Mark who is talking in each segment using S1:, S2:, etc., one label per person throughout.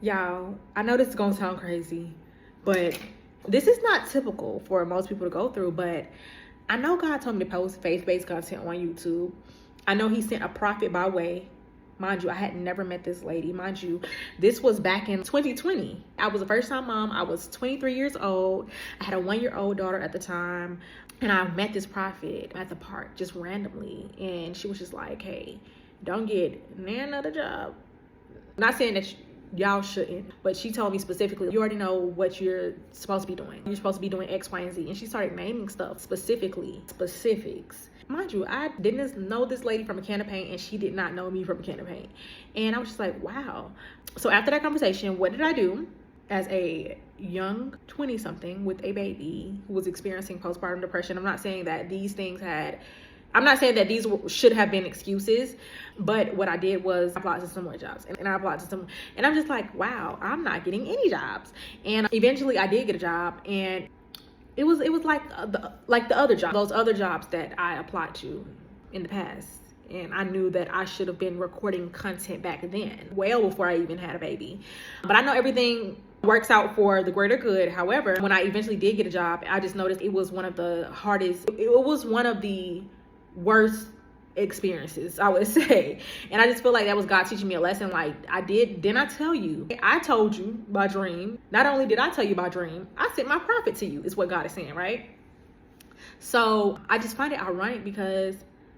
S1: Y'all, I know this is gonna sound crazy, but this is not typical for most people to go through. But I know God told me to post faith-based content on YouTube. I know he sent a prophet my way. Mind you, I had never met this lady. Mind you, this was back in 2020. I was a first-time mom. I was 23 years old. I had a 1-year-old daughter at the time. And I met this prophet at the park just randomly. And she was just like, hey, don't get another job. Not saying that y'all shouldn't, but she told me specifically, you already know what you're supposed to be doing. You're supposed to be doing X, Y, and Z. And she started naming stuff specifics. Mind you, I didn't know this lady from a can of paint, and she did not know me from a can of paint. And I was just like, wow. So after that conversation, what did I do? As a young 20-something with a baby who was experiencing postpartum depression, I'm not saying that these should have been excuses, but what I did was I applied to some more jobs, and I applied to some, and I'm just like, wow, I'm not getting any jobs. And eventually I did get a job, and it was like the other job, those other jobs that I applied to in the past. And I knew that I should have been recording content back then, well before I even had a baby. But I know everything works out for the greater good. However, when I eventually did get a job, I just noticed it was one of the hardest, it was one of the worst experiences, I would say. And I just feel like that was God teaching me a lesson. Like, didn't I tell you? I told you my dream. Not only did I tell you my dream, I sent my prophet to you, is what God is saying, right? So I just find it ironic because,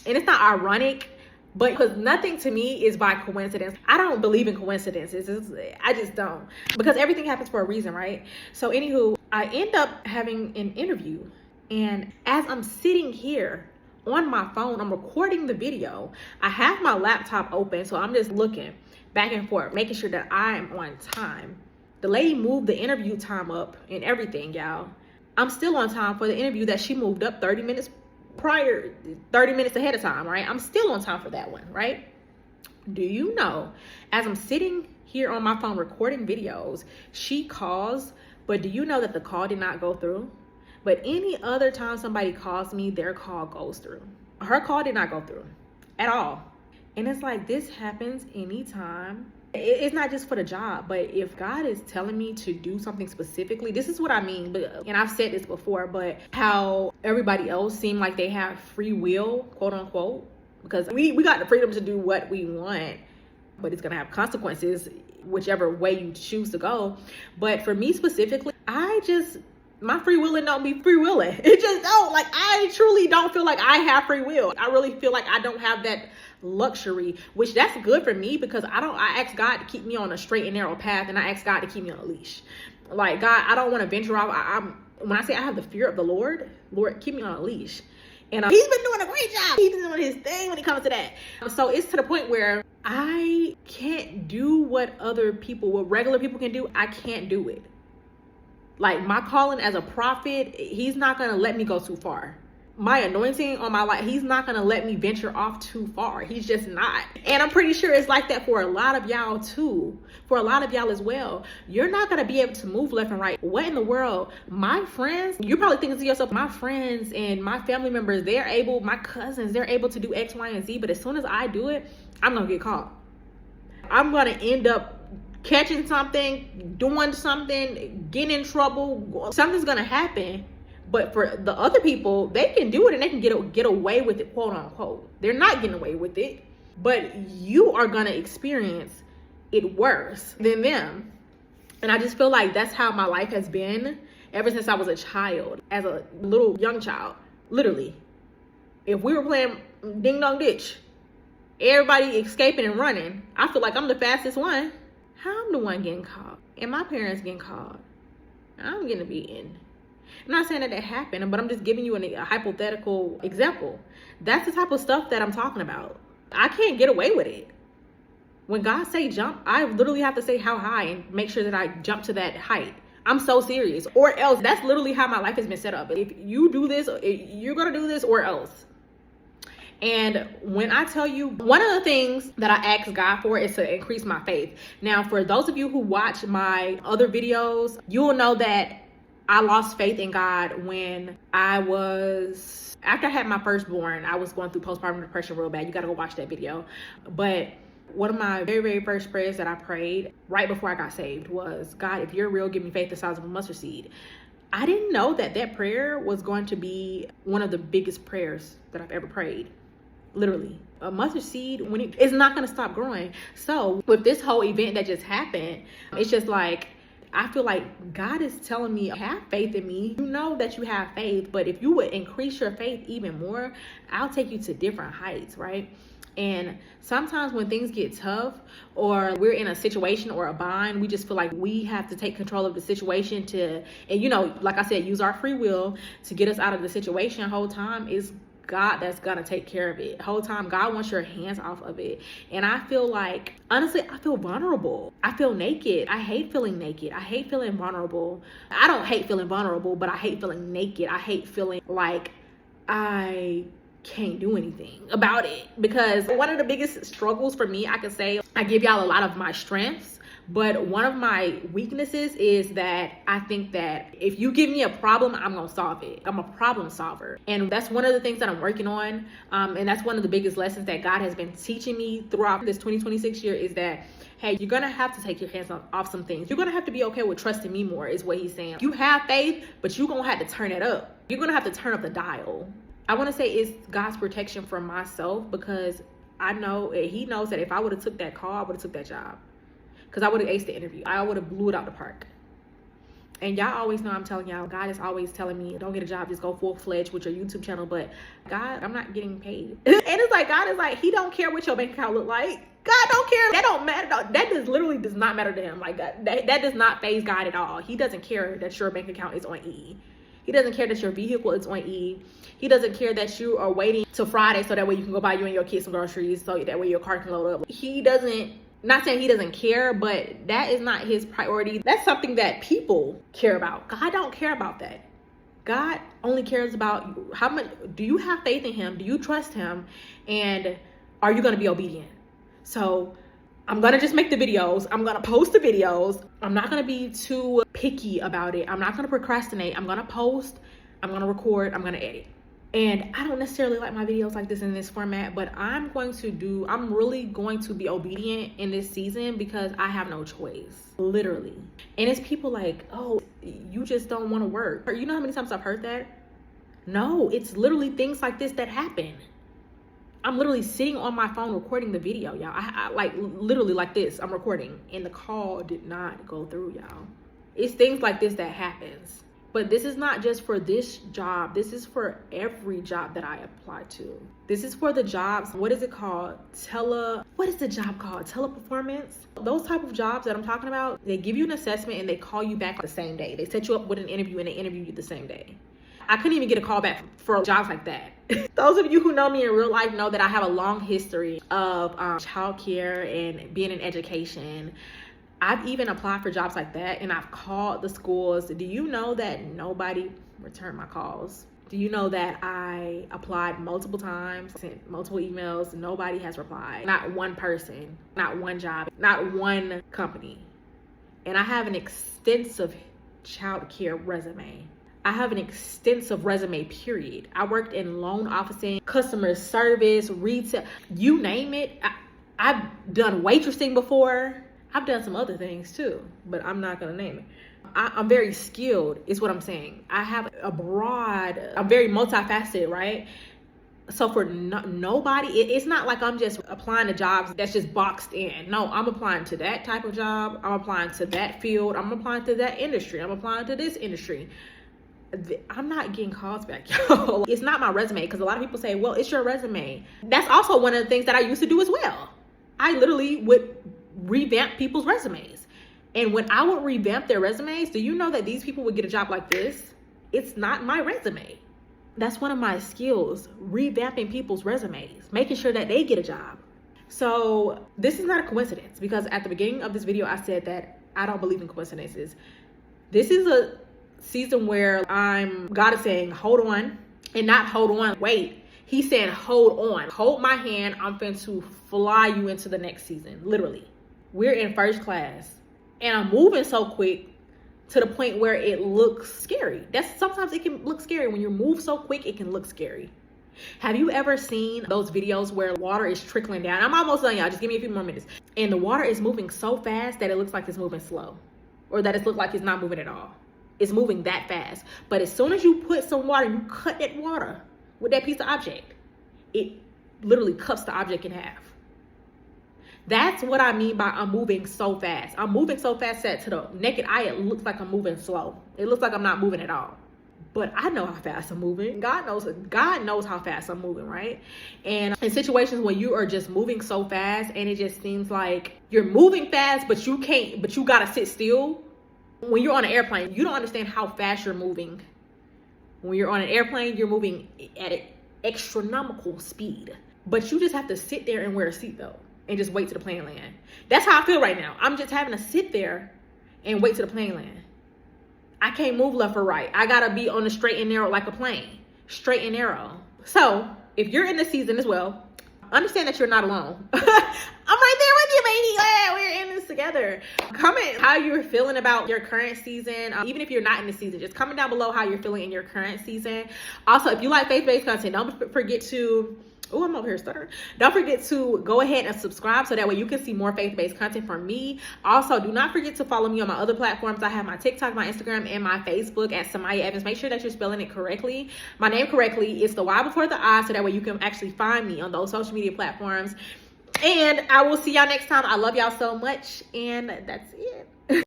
S1: and it's not ironic, but because nothing to me is by coincidence. I don't believe in coincidences. I just don't. Because everything happens for a reason, right? So anywho, I end up having an interview. And as I'm sitting here on my phone, I'm recording the video. I have my laptop open, so I'm just looking back and forth, making sure that I'm on time. The lady moved the interview time up and everything, y'all. I'm still on time for the interview that she moved up 30 minutes prior, 30 minutes ahead of time, right? I'm still on time for that one, right? Do you know, as I'm sitting here on my phone recording videos, she calls, but do you know that the call did not go through? But any other time somebody calls me, their call goes through. Her call did not go through at all. And it's like, this happens anytime. It's not just for the job, but if God is telling me to do something specifically, this is what I mean. But, and I've said this before, but how everybody else seem like they have free will, quote unquote, because we got the freedom to do what we want, but it's gonna have consequences whichever way you choose to go. But for me specifically, my free willing don't be free willing. It just don't. Like, I truly don't feel like I have free will. I really feel like I don't have that luxury, which that's good for me because I ask God to keep me on a straight and narrow path, and I ask God to keep me on a leash. Like, God, I don't want to venture off. When I say I have the fear of the Lord, keep me on a leash. And he's been doing a great job. He's been doing his thing when it comes to that. So it's to the point where I can't do what regular people can do. I can't do it. Like, my calling as a prophet, he's not going to let me go too far. My anointing on my life, he's not going to let me venture off too far. He's just not. And I'm pretty sure it's like that for a lot of y'all too. For a lot of y'all as well. You're not going to be able to move left and right. What in the world? My friends, you're probably thinking to yourself, my friends and my family members, my cousins, they're able to do X, Y, and Z. But as soon as I do it, I'm going to get caught. I'm going to end up catching something, doing something, getting in trouble. Something's gonna happen. But for the other people, they can do it and they can get away with it, quote unquote. They're not getting away with it, but you are gonna experience it worse than them. And I just feel like that's how my life has been ever since I was a child, as a little young child. Literally, if we were playing ding dong ditch, everybody escaping and running, I feel like I'm the fastest one. I'm the one getting caught, and my parents getting caught. I'm getting beaten. I'm not saying that happened, but I'm just giving you a hypothetical example. That's the type of stuff that I'm talking about. I can't get away with it. When God say jump, I literally have to say how high and make sure that I jump to that height. I'm so serious. Or else, that's literally how my life has been set up. If you do this, you're gonna do this, or else. And when I tell you, one of the things that I ask God for is to increase my faith. Now, for those of you who watch my other videos, you will know that I lost faith in God when after I had my firstborn. I was going through postpartum depression real bad. You got to go watch that video. But One of my very, very first prayers that I prayed right before I got saved was, God, if you're real, give me faith the size of a mustard seed. I didn't know that that prayer was going to be one of the biggest prayers that I've ever prayed. Literally. A mustard seed, when it's not going to stop growing. So with this whole event that just happened, it's just like, I feel like God is telling me, have faith in me. You know that you have faith, but if you would increase your faith even more, I'll take you to different heights, right? And sometimes when things get tough or we're in a situation or a bind, we just feel like we have to take control of the situation and you know, like I said, use our free will to get us out of the situation. Whole time is God that's gonna take care of it. Whole time God wants your hands off of it. And I feel like, honestly, I feel vulnerable. I feel naked. I hate feeling naked. I hate feeling vulnerable. I don't hate feeling vulnerable, but I hate feeling naked. I hate feeling like I can't do anything about it. Because one of the biggest struggles for me, I can say, I give y'all a lot of my strengths, but one of my weaknesses is that I think that if you give me a problem, I'm gonna solve it. I'm a problem solver. And that's one of the things that I'm working on. And that's one of the biggest lessons that God has been teaching me throughout this 2026 year is that, hey, you're gonna have to take your hands off some things. You're gonna have to be okay with trusting me more, is what he's saying. You have faith, but you're gonna have to turn it up. You're gonna have to turn up the dial. I wanna say it's God's protection for myself, because I know, he knows that if I would've took that call, I would've took that job. Because I would have aced the interview. I would have blew it out the park. And y'all always know I'm telling y'all, God is always telling me, don't get a job, just go full-fledged with your YouTube channel. But God, I'm not getting paid. And it's like, God is like, he don't care what your bank account look like. God don't care. That don't matter. That literally does not matter to him. Like that does not faze God at all. He doesn't care that your bank account is on E. He doesn't care that your vehicle is on E. He doesn't care that you are waiting till Friday so that way you can go buy you and your kids some groceries so that way your car can load up. He doesn't. Not saying he doesn't care, but that is not his priority. That's something that people care about. God don't care about that. God only cares about how much, do you have faith in him? Do you trust him? And are you going to be obedient? So I'm going to just make the videos. I'm going to post the videos. I'm not going to be too picky about it. I'm not going to procrastinate. I'm going to post. I'm going to record. I'm going to edit. And I don't necessarily like my videos like this in this format, but I'm really going to be obedient in this season because I have no choice, literally. And it's people like, oh, you just don't want to work. You know how many times I've heard that? No, it's literally things like this that happen. I'm literally sitting on my phone recording the video, y'all. I like literally like this, I'm recording and the call did not go through, y'all. It's things like this that happens. But this is not just for this job. This is for every job that I apply to. This is for the jobs. What is it called? What is the job called? Teleperformance? Those type of jobs that I'm talking about, they give you an assessment and they call you back the same day. They set you up with an interview and they interview you the same day. I couldn't even get a call back for jobs like that. Those of you who know me in real life know that I have a long history of childcare and being in education. I've even applied for jobs like that and I've called the schools. Do you know that nobody returned my calls? Do you know that I applied multiple times, sent multiple emails, nobody has replied? Not one person, not one job, not one company. And I have an extensive childcare resume. I have an extensive resume, period. I worked in loan officing, customer service, retail, you name it. I've done waitressing before. I've done some other things too, but I'm not gonna name it. I'm very skilled, is what I'm saying. I have I'm very multifaceted, right? So for nobody, it's not like I'm just applying to jobs that's just boxed in. No, I'm applying to that type of job. I'm applying to that field. I'm applying to that industry. I'm applying to this industry. I'm not getting calls back, y'all. It's not my resume, because a lot of people say, well, it's your resume. That's also one of the things that I used to do as well. I literally would revamp people's resumes. And when I would revamp their resumes, do you know that these people would get a job like this? It's not my resume. That's one of my skills, revamping people's resumes, making sure that they get a job. So this is not a coincidence, because at the beginning of this video, I said that I don't believe in coincidences. This is a season where God is saying, hold on, and not hold on, wait. He's saying, hold on, hold my hand. I'm finna to fly you into the next season, literally. We're in first class and I'm moving so quick to the point where it looks scary. Sometimes it can look scary. When you move so quick, it can look scary. Have you ever seen those videos where water is trickling down? I'm almost done, y'all. Just give me a few more minutes. And the water is moving so fast that it looks like it's moving slow, or that it looks like it's not moving at all. It's moving that fast. But as soon as you put some water, you cut that water with that piece of object, it literally cuts the object in half. That's what I mean by I'm moving so fast. I'm moving so fast that to the naked eye, it looks like I'm moving slow. It looks like I'm not moving at all. But I know how fast I'm moving. God knows how fast I'm moving, right? And in situations where you are just moving so fast and it just seems like you're moving fast, but you gotta sit still. When you're on an airplane, you don't understand how fast you're moving. When you're on an airplane, you're moving at an astronomical speed. But you just have to sit there and wear a seatbelt and just wait till the plane land. That's how I feel right now. I'm just having to sit there and wait till the plane land. I can't move left or right. I gotta be on the straight and narrow like a plane. Straight and narrow. So if you're in the season as well, understand that you're not alone. I'm right there with you, baby. Yeah, we're in this together. Comment how you're feeling about your current season. Even if you're not in the season, just comment down below how you're feeling in your current season. Also, if you like faith-based content, don't forget to I'm over here stuttering. Don't forget to go ahead and subscribe so that way you can see more faith-based content from me. Also, do not forget to follow me on my other platforms. I have my TikTok, my Instagram, and my Facebook at Samaya Evans. Make sure that you're spelling it correctly. My name correctly. It's the Y before the I, so that way you can actually find me on those social media platforms. And I will see y'all next time. I love y'all so much. And that's it.